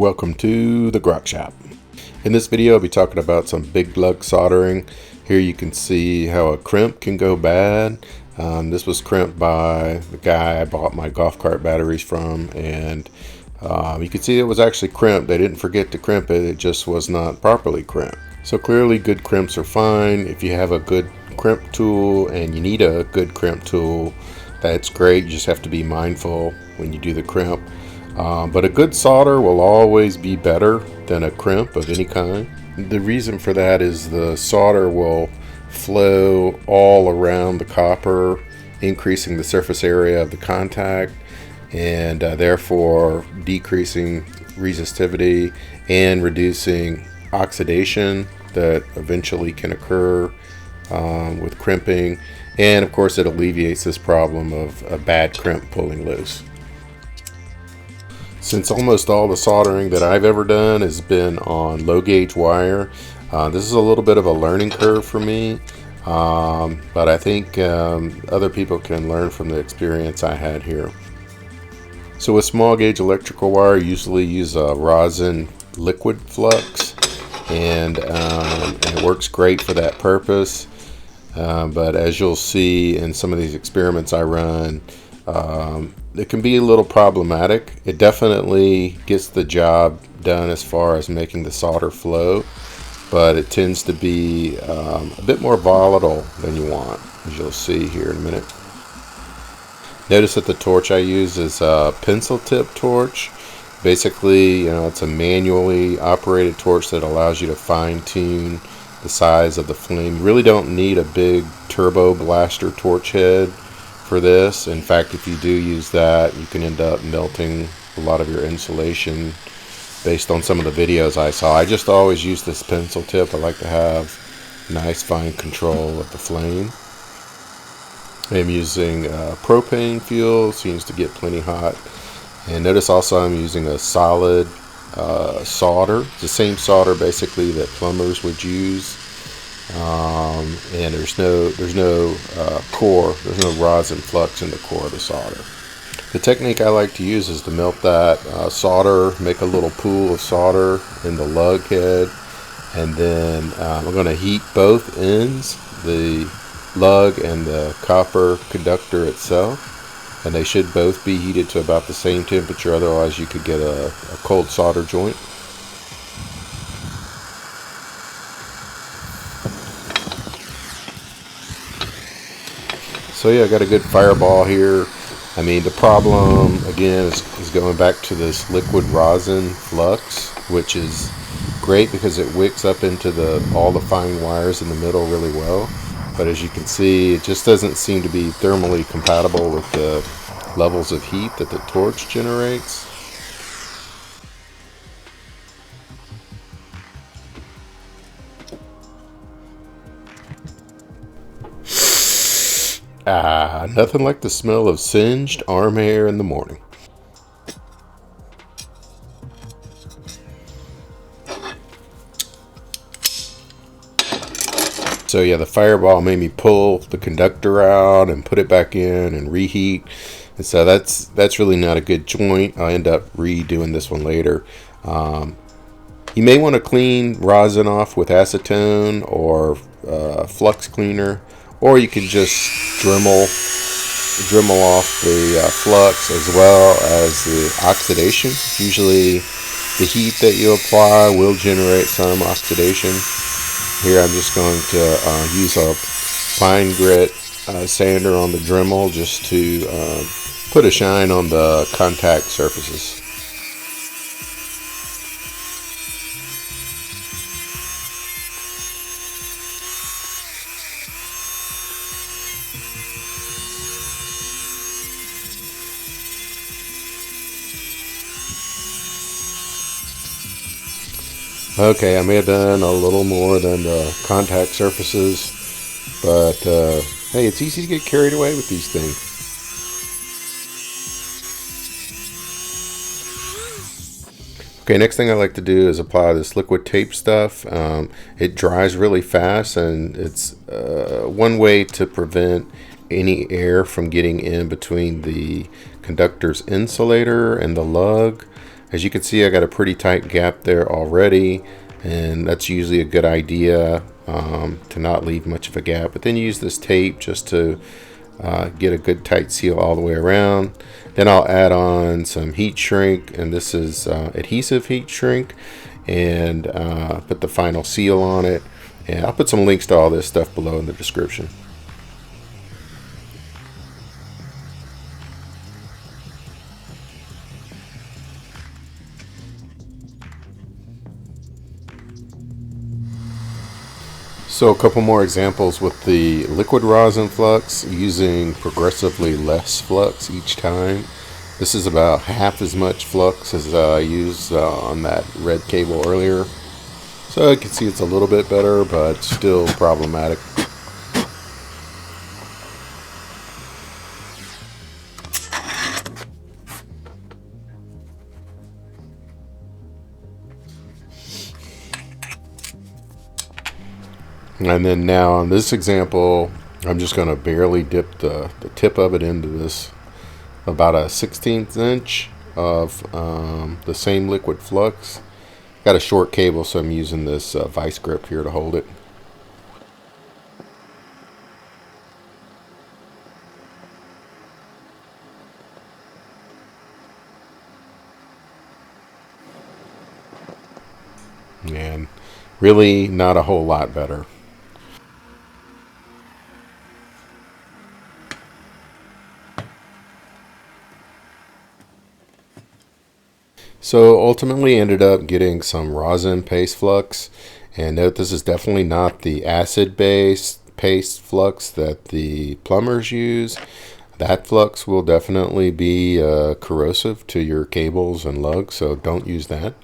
Welcome to the Grok Shop. In this video I'll be talking about some big lug soldering. Here you can see how a crimp can go bad. This was crimped by the guy I bought my golf cart batteries from, and you can see it was actually crimped. They didn't forget to crimp it, it just was not properly crimped. So clearly good crimps are fine. If you have a good crimp tool and you need a good crimp tool, that's great. You just have to be mindful when you do the crimp. But a good solder will always be better than a crimp of any kind. The reason for that is the solder will flow all around the copper, increasing the surface area of the contact, and therefore decreasing resistivity and reducing oxidation that eventually can occur with crimping. And of course it alleviates this problem of a bad crimp pulling loose. Since almost all the soldering that I've ever done has been on low gauge wire, this is a little bit of a learning curve for me, but I think other people can learn from the experience I had here. So with small gauge electrical wire, I usually use a rosin liquid flux, and it works great for that purpose. But as you'll see in some of these experiments I run, it can be a little problematic. It definitely gets the job done as far as making the solder flow, but it tends to be a bit more volatile than you want, as you'll see here in a minute. Notice that the torch I use is a pencil tip torch. Basically, it's a manually operated torch that allows you to fine-tune the size of the flame. You really don't need a big turbo blaster torch head for this. In fact, if you do use that, you can end up melting a lot of your insulation based on some of the videos I saw. I just always use this pencil tip. I like to have nice fine control of the flame. I'm using propane fuel, seems to get plenty hot. And notice also I'm using a solid solder. It's the same solder basically that plumbers would use. And there's no core, there's no rosin flux in the core of the solder. The technique I like to use is to melt that solder, make a little pool of solder in the lug head, and then I'm going to heat both ends, the lug and the copper conductor itself, and they should both be heated to about the same temperature, otherwise you could get a cold solder joint. So yeah, I got a good fireball here. I mean, the problem again is going back to this liquid rosin flux, which is great because it wicks up into all the fine wires in the middle really well. But as you can see, it just doesn't seem to be thermally compatible with the levels of heat that the torch generates. Nothing like the smell of singed arm hair in the morning. So yeah, the fireball made me pull the conductor out and put it back in and reheat. And so that's really not a good joint. I'll end up redoing this one later. You may want to clean rosin off with acetone or flux cleaner, or you could just Dremel off the flux as well as the oxidation. Usually the heat that you apply will generate some oxidation. Here I'm just going to use a fine grit sander on the Dremel just to put a shine on the contact surfaces. Okay, I may have done a little more than the contact surfaces, but hey, it's easy to get carried away with these things. Okay, next thing I like to do is apply this liquid tape stuff. It dries really fast, and it's one way to prevent any air from getting in between the conductor's insulator and the lug. As you can see, I got a pretty tight gap there already, and that's usually a good idea, to not leave much of a gap. But then use this tape just to get a good tight seal all the way around. Then I'll add on some heat shrink, and this is adhesive heat shrink, and put the final seal on it. And I'll put some links to all this stuff below in the description. So a couple more examples with the liquid rosin flux, using progressively less flux each time. This is about half as much flux as I used on that red cable earlier. So you can see it's a little bit better, but still problematic. And then now on this example, I'm just going to barely dip the tip of it into this, about a 1/16 inch of the same liquid flux. Got a short cable, so I'm using this vice grip here to hold it. And really not a whole lot better. So ultimately ended up getting some rosin paste flux, and note this is definitely not the acid based paste flux that the plumbers use. That flux will definitely be corrosive to your cables and lugs, so don't use that.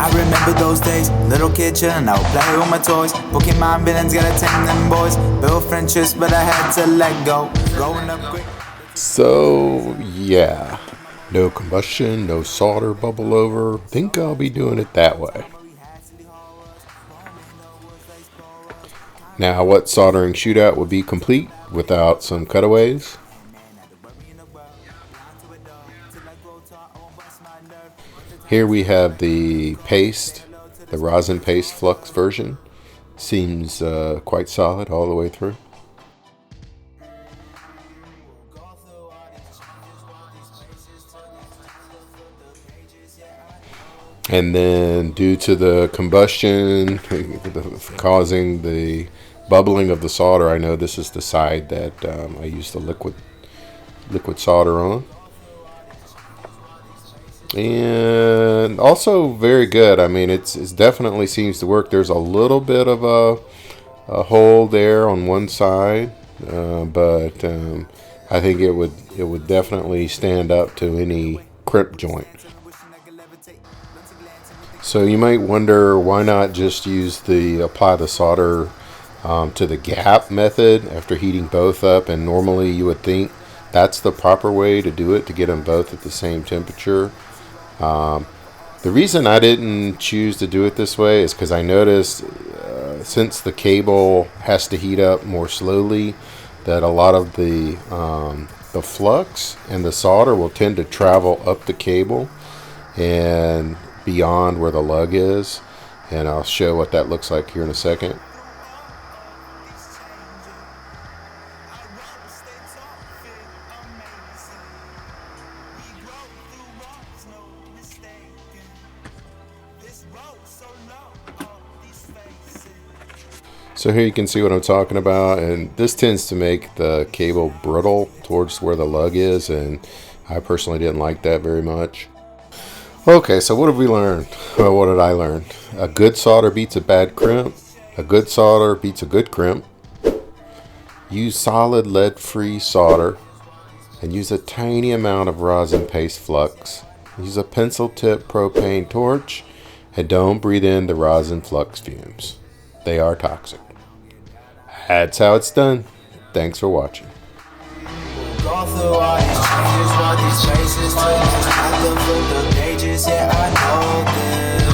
I remember those days, little kid chillin' out, play with my toys. Pokemon villains, gotta tame them boys. Build friendships, but I had to let go. Growing up quick. So yeah, no combustion, no solder bubble over. Think I'll be doing it that way. Now, what soldering shootout would be complete without some cutaways? Here we have the paste, the rosin paste flux version. Seems quite solid all the way through. And then due to the combustion causing the bubbling of the solder, I know this is the side that I use the liquid solder on. And also very good. I mean, it's definitely seems to work. There's a little bit of a hole there on one side, but I think it would definitely stand up to any crimp joint. So you might wonder, why not just apply the solder to the gap method after heating both up? And normally you would think that's the proper way to do it, to get them both at the same temperature. The reason I didn't choose to do it this way is because I noticed since the cable has to heat up more slowly, that a lot of the flux and the solder will tend to travel up the cable and beyond where the lug is, and I'll show what that looks like here in a second. So here you can see what I'm talking about, and this tends to make the cable brittle towards where the lug is, and I personally didn't like that very much. Okay, so what have we learned? Well, what did I learn? A good solder beats a bad crimp. A good solder beats a good crimp. Use solid lead-free solder, and use a tiny amount of rosin paste flux. Use a pencil tip propane torch, and don't breathe in the rosin flux fumes. They are toxic. That's how it's done. Thanks for watching. Go through all these changes, what these faces took. I have to flip the pages, yeah, I know this.